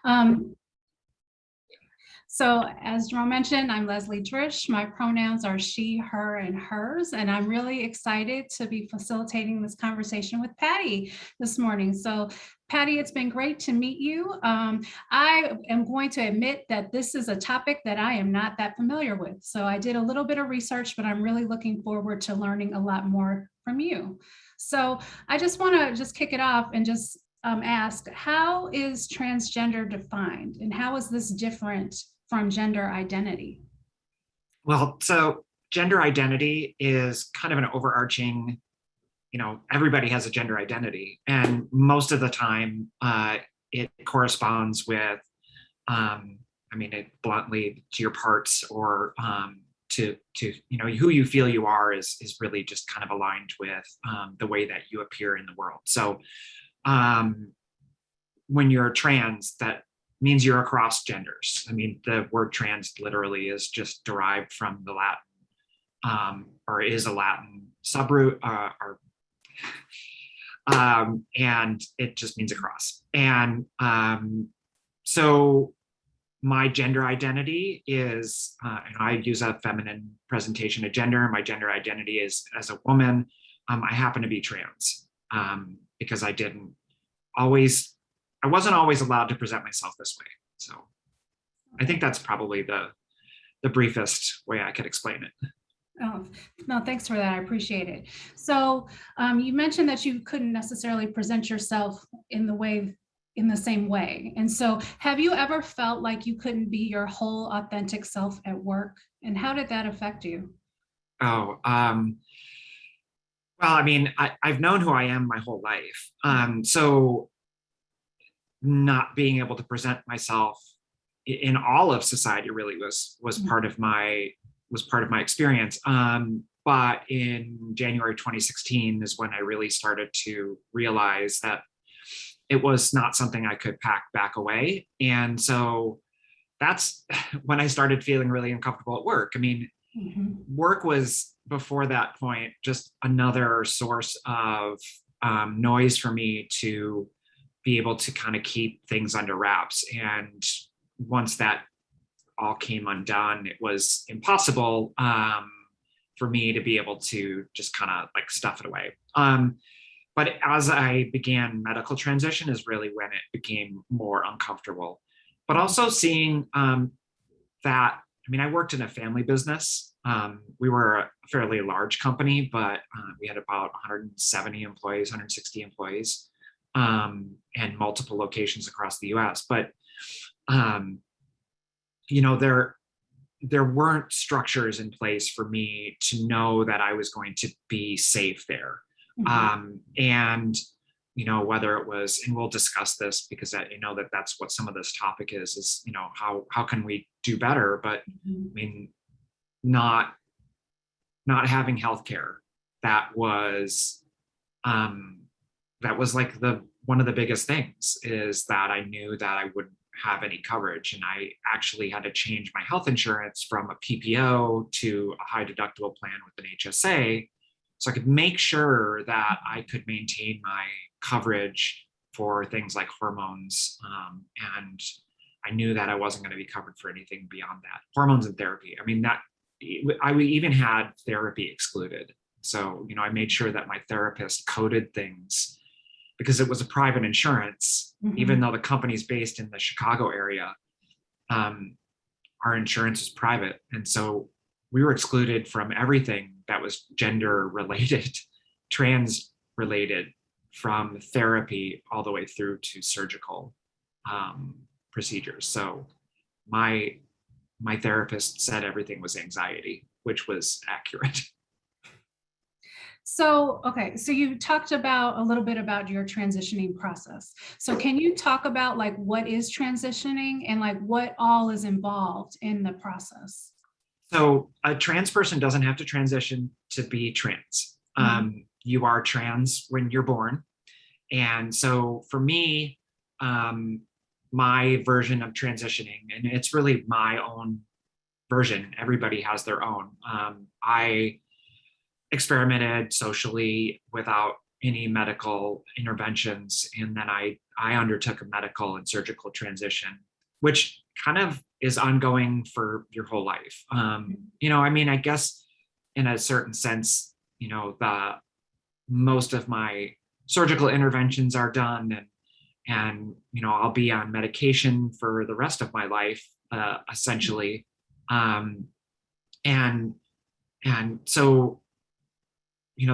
Um, So as Jerome mentioned, I'm Leslie Drish. My pronouns are she, her, and hers, and I'm really excited to be facilitating this conversation with Patti this morning. So Patti, it's been great to meet you. I am going to admit that this is a topic that I am not that familiar with. So I did a little bit of research, but I'm really looking forward to learning a lot more from you. So I just want to just kick it off and just ask, how is transgender defined, and how is this different from gender identity? Well, so gender identity is kind of an overarching, everybody has a gender identity. And most of the time, it corresponds with, it bluntly, to your parts, or to who you feel you are is really just kind of aligned with the way that you appear in the world. So when you're trans, that means you're across genders. I mean, the word trans literally is just derived from the Latin, or is a Latin subroot, and it just means across. And so my gender identity is, and I use a feminine presentation of gender. My gender identity is as a woman. I happen to be trans because I wasn't always allowed to present myself this way. So I think that's probably the briefest way I could explain it. Oh, no, thanks for that. I appreciate it. So you mentioned that you couldn't necessarily present yourself in the same way. And so have you ever felt like you couldn't be your whole authentic self at work? And how did that affect you? Oh, well, I mean, I've known who I am my whole life. So not being able to present myself in all of society really was part of my experience. But in January 2016 is when I really started to realize that it was not something I could pack back away. And so that's when I started feeling really uncomfortable at work. I mean, work was, before that point, just another source of noise for me to be able to kind of keep things under wraps. And once that all came undone, it was impossible for me to be able to just kind of like stuff it away. But as I began medical transition is really when it became more uncomfortable. But also seeing that, I mean, I worked in a family business. We were a fairly large company, but we had about 170 employees, 160 employees. And multiple locations across the US. But, there weren't structures in place for me to know that I was going to be safe there. And, whether it was, and we'll discuss this because I know that that's what some of this topic is, how can we do better? But I mean, not having healthcare, that was like one of the biggest things, is that I knew that I wouldn't have any coverage. And I actually had to change my health insurance from a PPO to a high deductible plan with an HSA, so I could make sure that I could maintain my coverage for things like hormones. And I knew that I wasn't going to be covered for anything beyond that. Hormones and therapy. I mean, I even had therapy excluded. So, I made sure that my therapist coded things, because it was a private insurance, even though the company's based in the Chicago area, our insurance is private. And so we were excluded from everything that was gender related, trans related, from therapy all the way through to surgical procedures. So my therapist said everything was anxiety, which was accurate. So, okay, so you talked about a little bit about your transitioning process. So can you talk about like what is transitioning and like what all is involved in the process? So a trans person doesn't have to transition to be trans. You are trans when you're born. And so for me, my version of transitioning, and it's really my own version, everybody has their own. I experimented socially without any medical interventions. And then I undertook a medical and surgical transition, which kind of is ongoing for your whole life. I mean, I guess in a certain sense, the most of my surgical interventions are done, and I'll be on medication for the rest of my life, essentially. And so,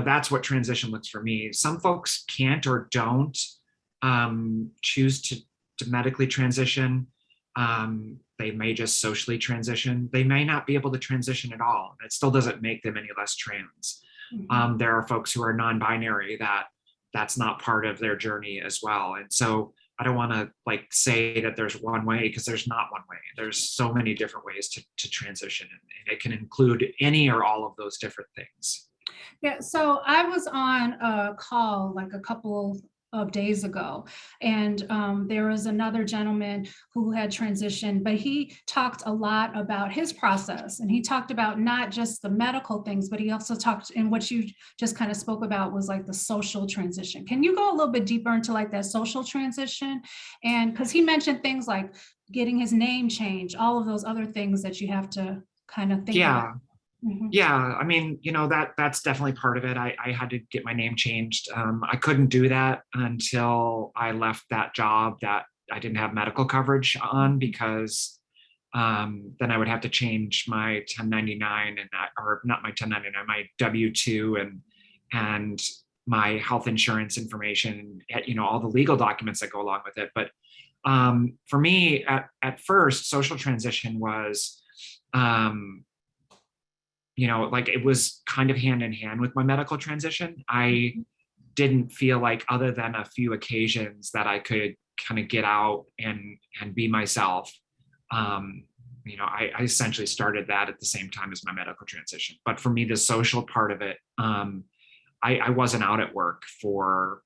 that's what transition looks for me. Some folks can't or don't choose to medically transition. They may just socially transition. They may not be able to transition at all. It still doesn't make them any less trans. There are folks who are non-binary that's not part of their journey as well. And so I don't want to say that there's one way, because there's not one way. There's so many different ways to transition, and it can include any or all of those different things. Yeah, so I was on a call a couple of days ago, and there was another gentleman who had transitioned, but he talked a lot about his process, and he talked about not just the medical things, but he also talked, and what you just kind of spoke about was the social transition. Can you go a little bit deeper into that social transition? And because he mentioned things like getting his name changed, all of those other things that you have to kind of think about. Yeah, I mean, that's definitely part of it. I had to get my name changed. I couldn't do that until I left that job that I didn't have medical coverage on, because then I would have to change my 1099 or not my 1099, my W-2 and my health insurance information, all the legal documents that go along with it. But for me, at first, social transition was, it was kind of hand in hand with my medical transition. I didn't feel other than a few occasions, that I could kind of get out and be myself. I essentially started that at the same time as my medical transition. But for me, the social part of it, I wasn't out at work for,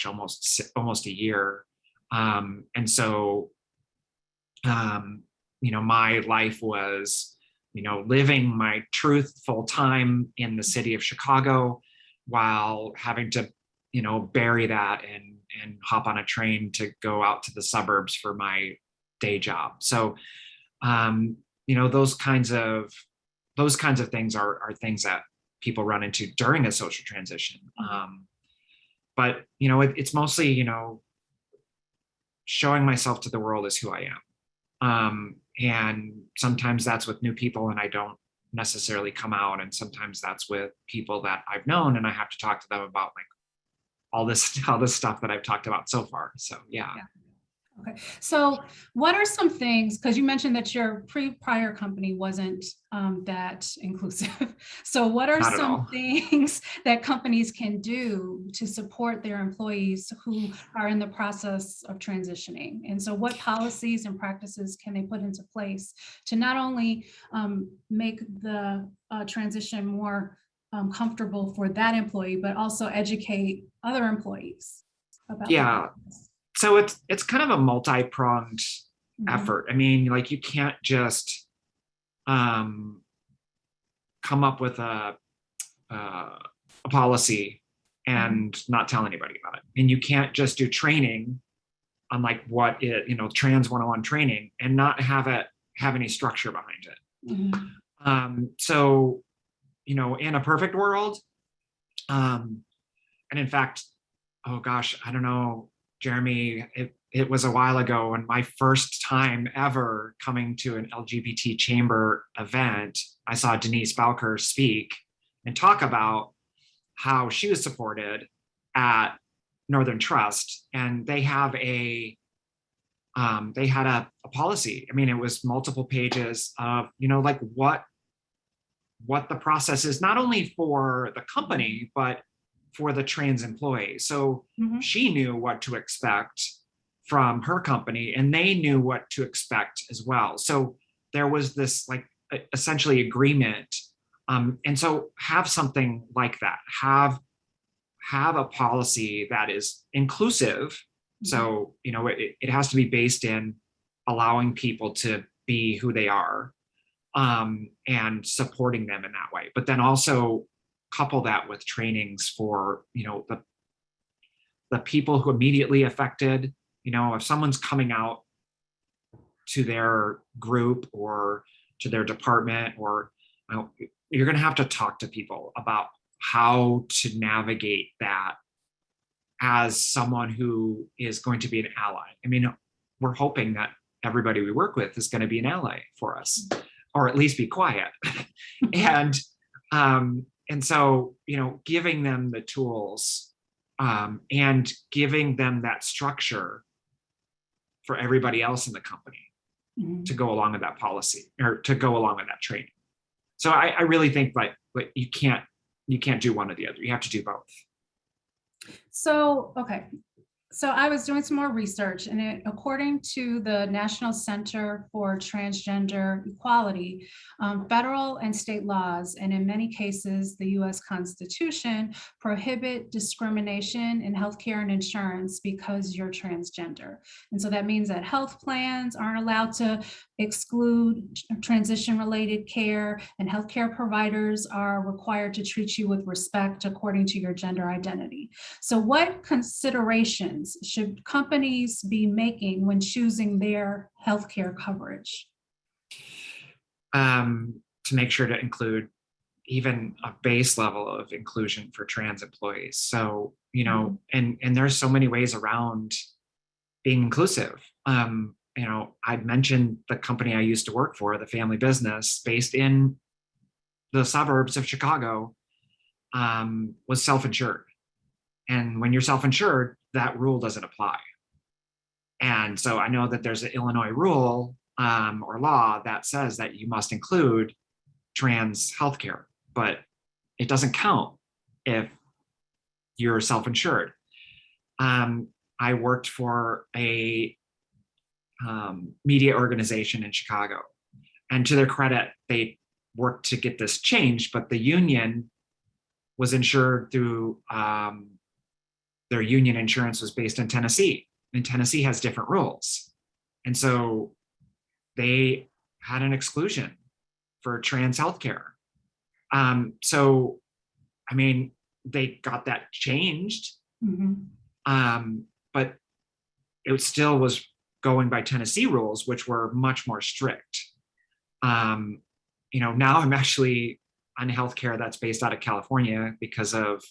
almost a year. And so, my life was, living my truth full time in the city of Chicago, while having to, bury that and hop on a train to go out to the suburbs for my day job. So, those kinds of things are things that people run into during a social transition. But, it's mostly, showing myself to the world as who I am. And sometimes that's with new people, and I don't necessarily come out. And sometimes that's with people that I've known, and I have to talk to them about all this stuff that I've talked about so far. So, yeah. Okay. So what are some things, because you mentioned that your prior company wasn't that inclusive. So what are some things that companies can do to support their employees who are in the process of transitioning? And so what policies and practices can they put into place to not only make the transition more comfortable for that employee, but also educate other employees about this? So it's kind of a multi-pronged effort. I mean, you can't just come up with a policy and not tell anybody about it. And you can't just do training on trans 101 training and not have any structure behind it. So, in a perfect world, and in fact, oh gosh, I don't know, Jeremy, it was a while ago, and my first time ever coming to an LGBT chamber event, I saw Denise Bowker speak and talk about how she was supported at Northern Trust, and they have they had a policy. I mean, it was multiple pages of what the process is, not only for the company, but for the trans employee. So she knew what to expect from her company, and they knew what to expect as well. So there was this essentially agreement. And so have something like that. Have a policy that is inclusive. So, it has to be based in allowing people to be who they are, and supporting them in that way. But then also couple that with trainings for, the people who immediately affected, if someone's coming out to their group or to their department, or you're going to have to talk to people about how to navigate that as someone who is going to be an ally. I mean, we're hoping that everybody we work with is going to be an ally for us, or at least be quiet. and so, giving them the tools and giving them that structure for everybody else in the company to go along with that policy, or to go along with that training. So I really think like you can't do one or the other. You have to do both. So, okay. So I was doing some more research, and according to the National Center for Transgender Equality, federal and state laws, and in many cases, the US Constitution, prohibit discrimination in healthcare and insurance because you're transgender. And so that means that health plans aren't allowed to exclude transition-related care, and healthcare providers are required to treat you with respect according to your gender identity. So what considerations should companies be making when choosing their healthcare coverage? To make sure to include even a base level of inclusion for trans employees. So, and there's so many ways around being inclusive. I'd mentioned the company I used to work for, the family business based in the suburbs of Chicago, was self-insured. And when you're self-insured, that rule doesn't apply. And so I know that there's an Illinois rule or law that says that you must include trans healthcare, but it doesn't count if you're self-insured. I worked for a media organization in Chicago, and to their credit, they worked to get this changed, but the union was insured through their union insurance was based in Tennessee, and Tennessee has different rules. And so they had an exclusion for trans healthcare. So, I mean, they got that changed, but it still was going by Tennessee rules, which were much more strict. Now I'm actually on healthcare that's based out of California because of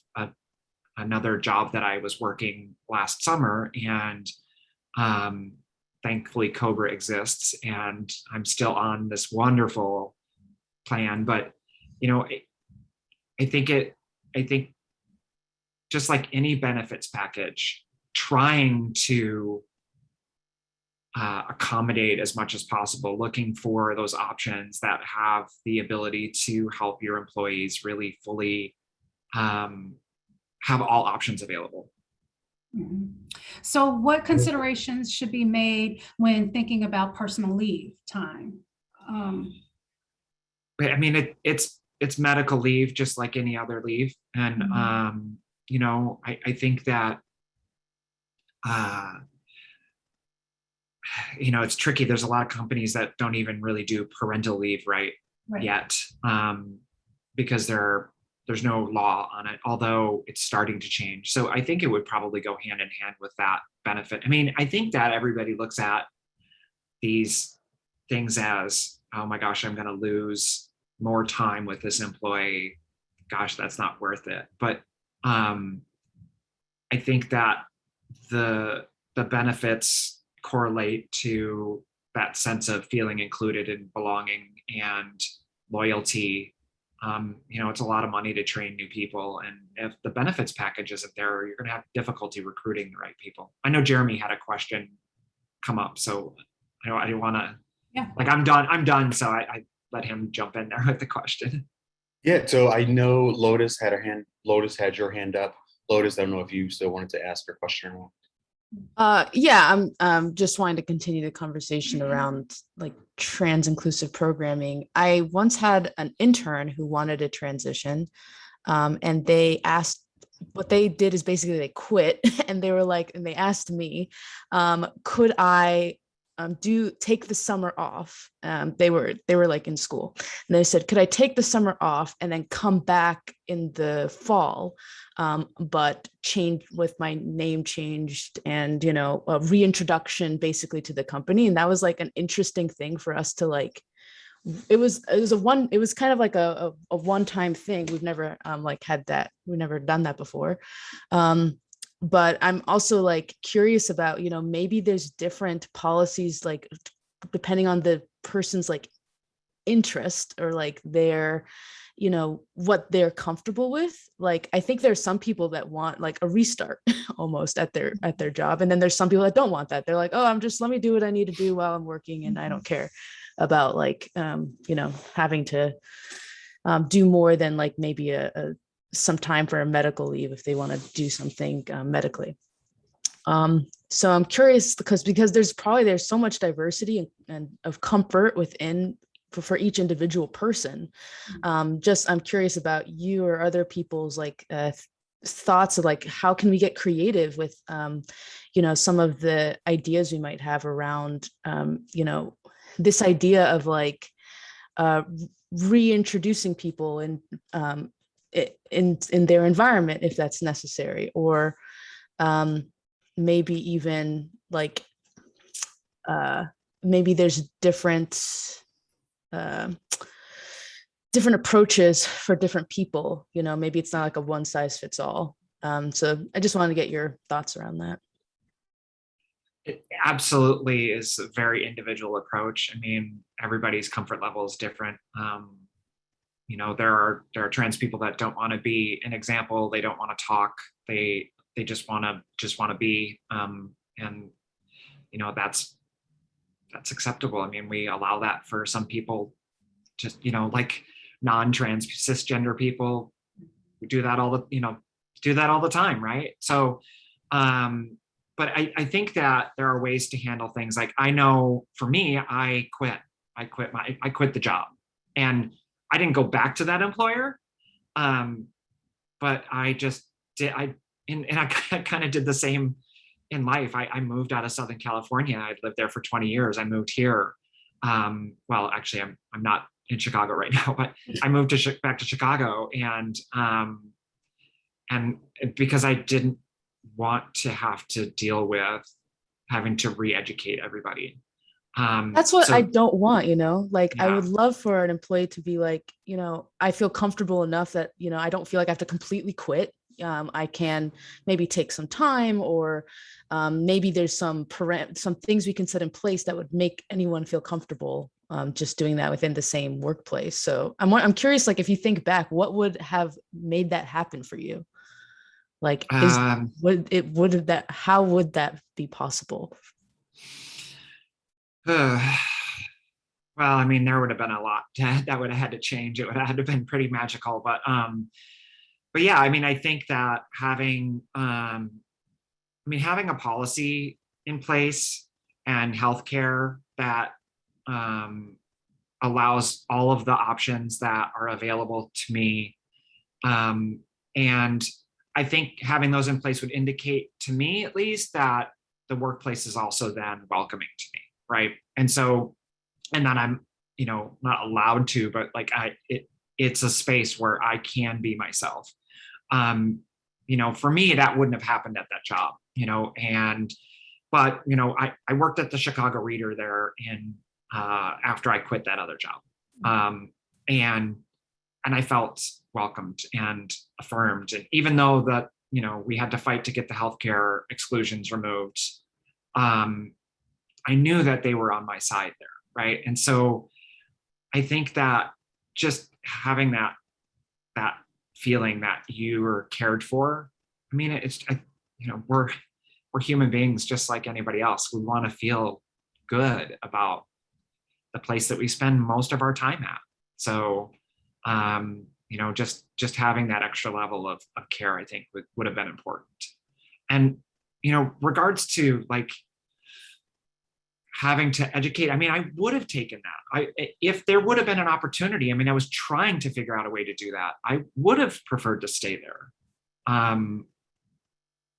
another job that I was working last summer, and thankfully Cobra exists, and I'm still on this wonderful plan. But I think just like any benefits package, trying to accommodate as much as possible, looking for those options that have the ability to help your employees really fully have all options available. So what considerations should be made when thinking about personal leave time? I mean, it's medical leave, just like any other leave. And, I think that, it's tricky. There's a lot of companies that don't even really do parental leave right. Yet, because there's no law on it, although it's starting to change. So I think it would probably go hand in hand with that benefit. I mean, I think that everybody looks at these things as, oh my gosh, I'm going to lose more time with this employee. Gosh, that's not worth it. But I think that the benefits correlate to that sense of feeling included and belonging and loyalty. It's a lot of money to train new people, and if the benefits package isn't there, you're going to have difficulty recruiting the right people. I know Jeremy had a question come up, so I didn't want to. Yeah. Like I'm done. So I let him jump in there with the question. Yeah. So I know Lotus had her hand. Lotus had your hand up. Lotus, I don't know if you still wanted to ask a question or not. Yeah, I'm just wanting to continue the conversation around like trans inclusive programming. I once had an intern who wanted to transition, and they asked, what they did is basically they quit, and they were like, and they asked me, could I do take the summer off. They were like in school, and they said, could I take the summer off and then come back in the fall, but change with my name changed and, you know, a reintroduction basically to the company. And that was like an interesting thing for us to like, it was kind of like a one-time thing. We've never like had that. We've never done that before. But I'm also like curious about, you know, maybe there's different policies, like depending on the person's like interest or like their, you know, what they're comfortable with. Like, I think there's some people that want like a restart almost at their job. And then there's some people that don't want that. They're like, oh, let me do what I need to do while I'm working. And I don't care about like, you know, having to do more than like maybe some time for a medical leave if they want to do something medically. So I'm curious because there's so much diversity and of comfort within for each individual person. I'm curious about you or other people's like thoughts of like, how can we get creative with, you know, some of the ideas we might have around, you know, this idea of like reintroducing people and in their environment if that's necessary, or maybe even like maybe there's different approaches for different people, you know, maybe it's not like a one size fits all. So I just wanted to get your thoughts around that. It absolutely is a very individual approach. I mean, everybody's comfort level is different. You know, there are trans people that don't want to be an example. They don't want to talk. They just want to be. And you know, that's acceptable. I mean, we allow that for some people. Just, you know, like non-trans cisgender people, we do that all the time, right? So, but I think that there are ways to handle things. Like, I know for me, I quit the job, and I didn't go back to that employer. But I just did, I kind of did the same in life. I moved out of Southern California. I'd lived there for 20 years. I moved here. Well, actually I'm not in Chicago right now, but I moved back to Chicago, and because I didn't want to have to deal with having to re-educate everybody. That's what I don't want, you know, like, Yeah. I would love for an employee to be like, you know, I feel comfortable enough that, you know, I don't feel like I have to completely quit. I can maybe take some time, or maybe there's some things we can set in place that would make anyone feel comfortable just doing that within the same workplace. So I'm curious, like, if you think back, what would have made that happen for you? Like, how would that be possible? Well, I mean, there would have been a lot that would have had to change. It would have had to have been pretty magical, but yeah, I mean, I think that having a policy in place and healthcare that allows all of the options that are available to me, and I think having those in place would indicate to me, at least, that the workplace is also then welcoming to me, right? And so, and then I'm, you know, not allowed to, but like it's a space where I can be myself. You know, for me, that wouldn't have happened at that job, you know, but, you know, I worked at the Chicago Reader there after I quit that other job. And I felt welcomed and affirmed. And even though that, you know, we had to fight to get the healthcare exclusions removed, I knew that they were on my side there, right? And so I think that just having that feeling that you are cared for, I mean, you know, we're human beings just like anybody else. We want to feel good about the place that we spend most of our time at. So, you know, just having that extra level of care, I think would have been important. And, you know, regards to like having to educate, I mean, I would have taken that. If there would have been an opportunity, I mean, I was trying to figure out a way to do that. I would have preferred to stay there.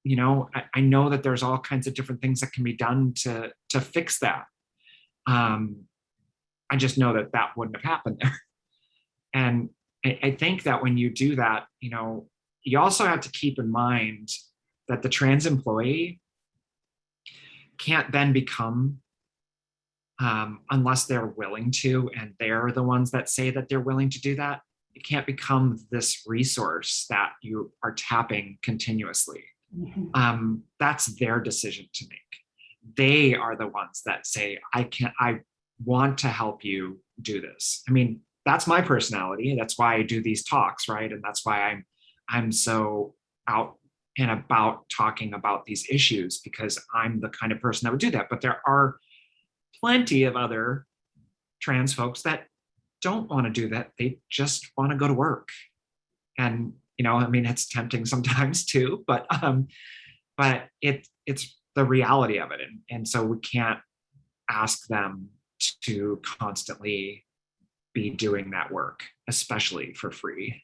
You know, I know that there's all kinds of different things that can be done to fix that. I just know that that wouldn't have happened there. And I think that when you do that, you also have to keep in mind that the trans employee can't then become, unless they're willing to, and they're the ones that say that they're willing to do that, it can't become this resource that you are tapping continuously. That's their decision to make. They are the ones that say, I want to help you do this. I mean, that's my personality. That's why I do these talks, right? And that's why I'm so out and about talking about these issues, because I'm the kind of person that would do that. But there are plenty of other trans folks that don't want to do that. They just want to go to work. And, I mean, it's tempting sometimes too, but it's the reality of it. And so we can't ask them to constantly be doing that work, especially for free.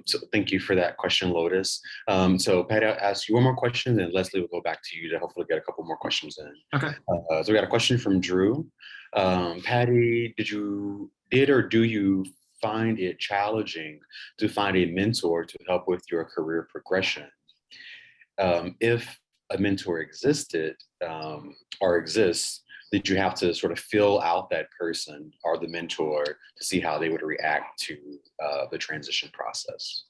So thank you for that question, Lotus. So Patty, I'll ask you one more question, and Leslie will go back to you to hopefully get a couple more questions in. Okay. So we got a question from Drew. Patty, did or do you find it challenging to find a mentor to help with your career progression? If a mentor existed or exists, did you have to sort of fill out that person or the mentor to see how they would react to the transition process?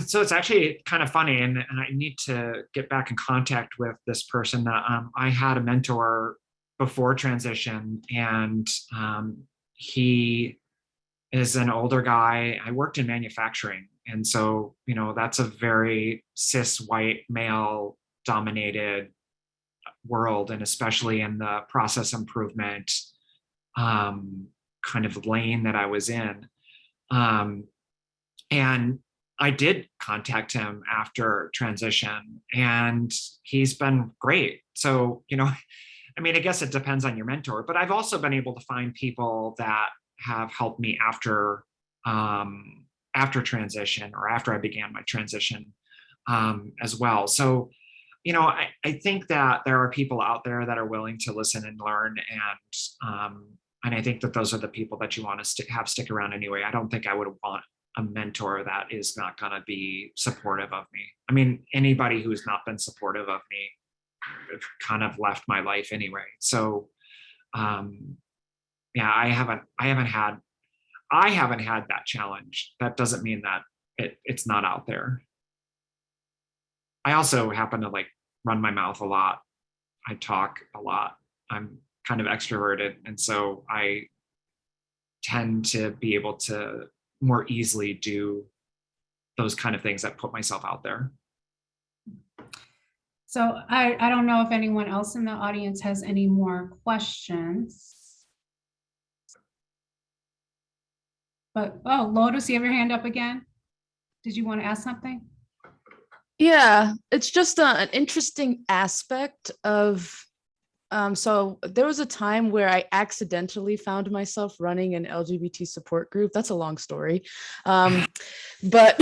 So it's actually kind of funny, and I need to get back in contact with this person. I had a mentor before transition, and he is an older guy. I worked in manufacturing, and so that's a very cis white male dominated world, and especially in the process improvement kind of lane that I was in. And I did contact him after transition, and he's been great. So, I mean, I guess it depends on your mentor, but I've also been able to find people that have helped me after transition, or after I began my transition as well. So, I think that there are people out there that are willing to listen and learn, and I think that those are the people that you want to have stick around anyway. I don't think I would want a mentor that is not going to be supportive of me. I mean, anybody who's not been supportive of me kind of left my life anyway. So, yeah, I haven't had that challenge. That doesn't mean that it's not out there. I also happen to run my mouth a lot. I talk a lot. I'm kind of extroverted. And so I tend to be able to more easily do those kind of things that put myself out there. So I don't know if anyone else in the audience has any more questions. But, Lotus, you have your hand up again? Did you want to ask something? Yeah, it's just an interesting aspect of, so there was a time where I accidentally found myself running an LGBT support group. That's a long story. But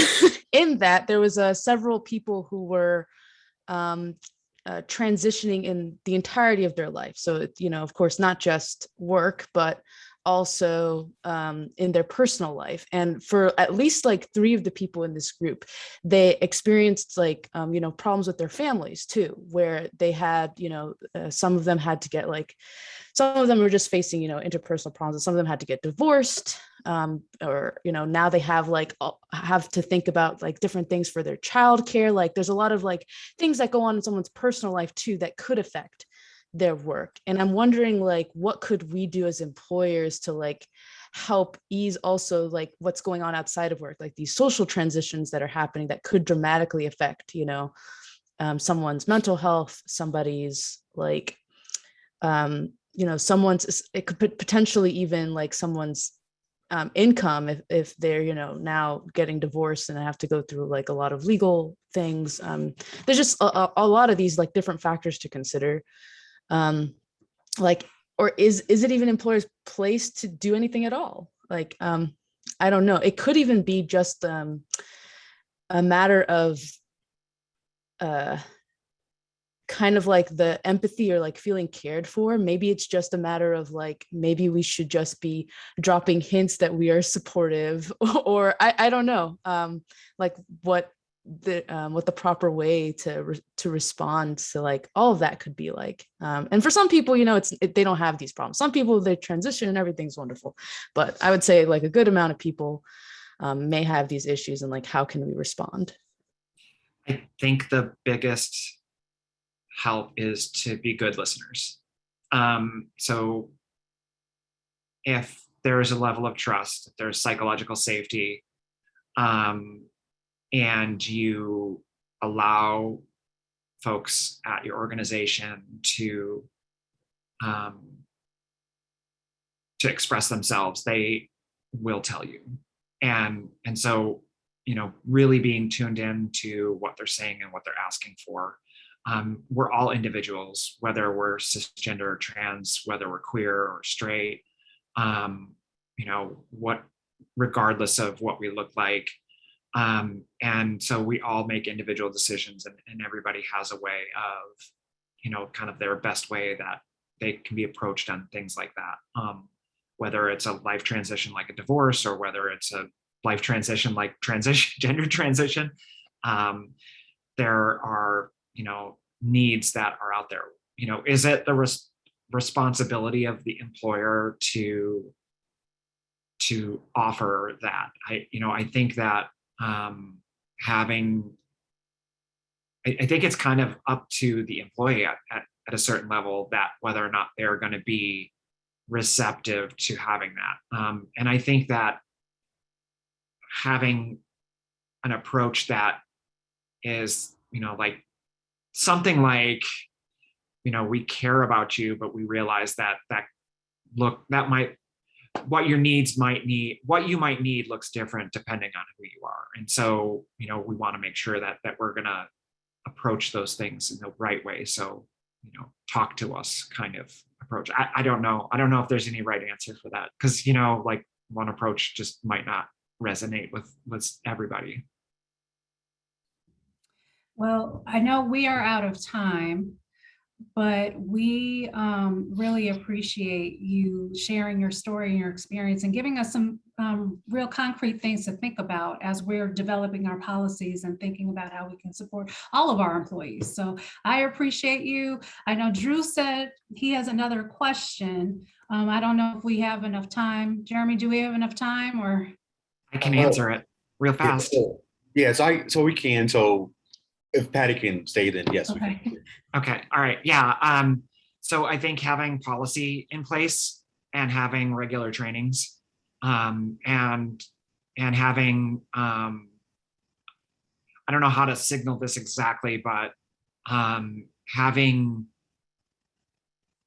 in that, there was several people who were transitioning in the entirety of their life. So, of course, not just work, but also in their personal life. And for at least 3 of the people in this group, they experienced problems with their families too, where they had, some of them had to get some of them were just facing, interpersonal problems, and some of them had to get divorced, or, now they have to think about different things for their childcare. There's a lot of things that go on in someone's personal life too, that could affect their work. And I'm wondering what could we do as employers to help ease also what's going on outside of work, these social transitions that are happening that could dramatically affect someone's mental health, somebody's someone's, it could potentially even someone's income if they're now getting divorced and have to go through a lot of legal things. There's just a lot of these different factors to consider. Or is it even employers' place to do anything at all? I don't know. It could even be just a matter of kind of like the empathy or like feeling cared for. Maybe it's just a matter of like, maybe we should just be dropping hints that we are supportive, or I don't know, like what the proper way to respond to like all of that could be like. And for some people, you know, they don't have these problems. Some people, they transition and everything's wonderful. But I would say like a good amount of people may have these issues, and like, how can we respond? I think the biggest help is to be good listeners. So if there's a level of trust, if there's psychological safety, and you allow folks at your organization to express themselves, they will tell you. And so, you know, really being tuned in to what they're saying and what they're asking for. We're all individuals, whether we're cisgender or trans, whether we're queer or straight, you know, regardless of what we look like. And so we all make individual decisions, and everybody has a way of, you know, kind of their best way that they can be approached on things like that. Whether it's a life transition like a divorce, or whether it's a life transition like gender transition, there are, you know, needs that are out there. You know, is it the responsibility of the employer to offer that? I think that I think it's kind of up to the employee at a certain level, that whether or not they're going to be receptive to having that. And I think that having an approach that is, you know, like something like, you know, we care about you, but we realize that what you might need looks different depending on who you are. And so, you know, we want to make sure that we're going to approach those things in the right way. So, you know, talk to us kind of approach. I don't know if there's any right answer for that, because, you know, like one approach just might not resonate with everybody. Well, I know we are out of time, but we really appreciate you sharing your story and your experience and giving us some real concrete things to think about as we're developing our policies and thinking about how we can support all of our employees. So I appreciate you. I know Drew said he has another question. I don't know if we have enough time. Jeremy, do we have enough time, or? I can answer it real fast. So we can. So if Patti can stay, then yes. Okay. We can. Okay. All right. Yeah. So I think having policy in place and having regular trainings, and having, I don't know how to signal this exactly, but having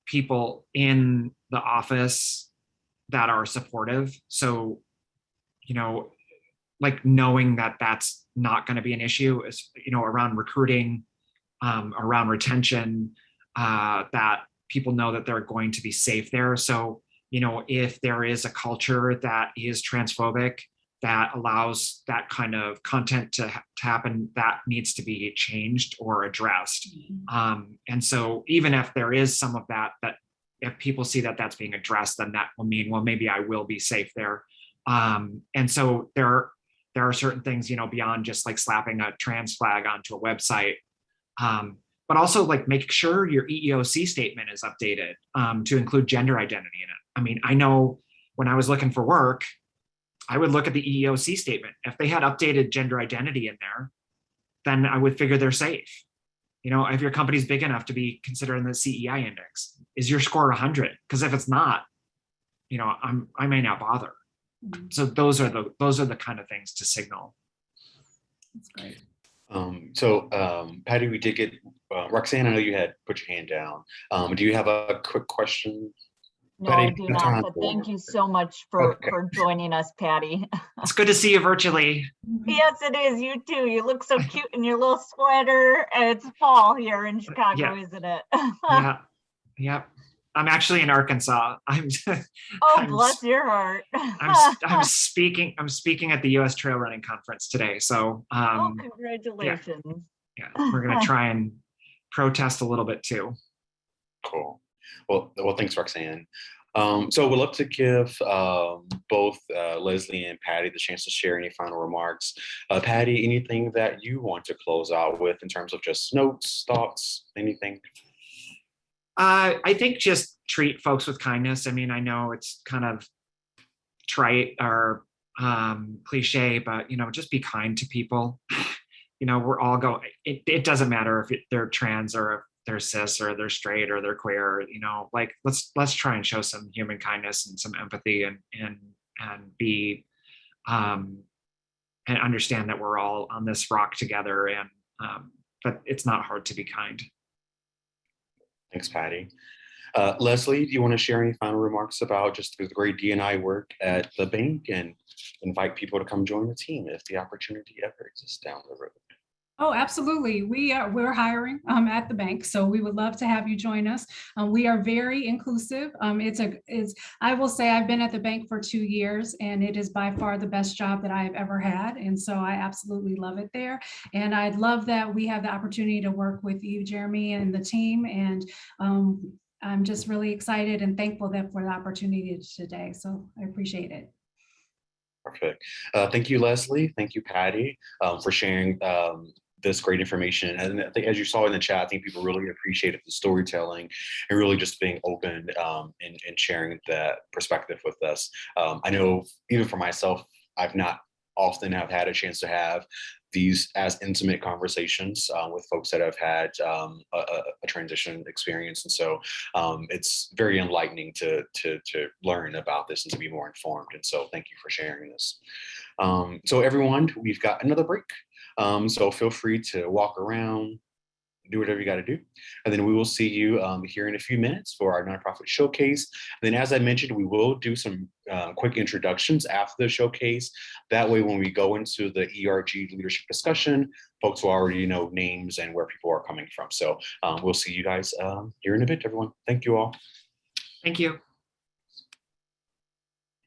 people in the office that are supportive. So, you know, like knowing that that's not going to be an issue, is, you know, around recruiting, around retention, that people know that they're going to be safe there. So, you know, if there is a culture that is transphobic, that allows that kind of content to happen, that needs to be changed or addressed. And so even if there is some of that if people see that that's being addressed, then that will mean, well, maybe I will be safe there. And so there are certain things, you know, beyond just like slapping a trans flag onto a website, but also like make sure your EEOC statement is updated to include gender identity in it. I mean, I know when I was looking for work, I would look at the EEOC statement. If they had updated gender identity in there, then I would figure they're safe. You know, if your company's big enough to be considered in the CEI index, is your score 100? Because if it's not, you know, I may not bother. So those are the kind of things to signal. That's great. Patti, we did get Roxanne. I know you had put your hand down. Do you have a quick question? No, Patti, I do not, but thank you so much for joining us, Patti. It's good to see you virtually. Yes, it is. You too. You look so cute in your little sweater. It's fall here in Chicago, isn't it? Yeah. I'm actually in Arkansas. Bless your heart. I'm speaking at the U.S. Trail Running Conference today. So congratulations. Yeah, we're gonna try and protest a little bit too. Cool. Well, thanks, Roxanne. So we'd love to give both Leslie and Patti the chance to share any final remarks. Patti, anything that you want to close out with in terms of just notes, thoughts, anything? I think just treat folks with kindness. I mean, I know it's kind of trite or cliche, but just be kind to people. We're all going. It doesn't matter if they're trans or if they're cis or they're straight or they're queer. Like let's try and show some human kindness and some empathy and be and understand that we're all on this rock together. And but it's not hard to be kind. Thanks, Patti. Leslie, do you want to share any final remarks about just the great D&I work at the bank and invite people to come join the team if the opportunity ever exists down the road? Oh, absolutely. We're hiring at the bank, so we would love to have you join us. We are very inclusive. I will say I've been at the bank for 2 years, and it is by far the best job that I've ever had, and so I absolutely love it there. And I love that we have the opportunity to work with you, Jeremy, and the team. And I'm just really excited and thankful for the opportunity today. So I appreciate it. Perfect. Thank you, Leslie. Thank you, Patti, for sharing this great information. And I think, as you saw in the chat, I think people really appreciated the storytelling and really just being open and sharing that perspective with us. I know even for myself, I've not often have had a chance to have these as intimate conversations with folks that have had a transition experience. And so it's very enlightening to learn about this and to be more informed. And so thank you for sharing this. So everyone, we've got another break. So feel free to walk around, do whatever you got to do. And then we will see you here in a few minutes for our nonprofit showcase. And then, as I mentioned, we will do some quick introductions after the showcase. That way, when we go into the ERG leadership discussion, folks will already know names and where people are coming from. So we'll see you guys here in a bit, everyone. Thank you all. Thank you.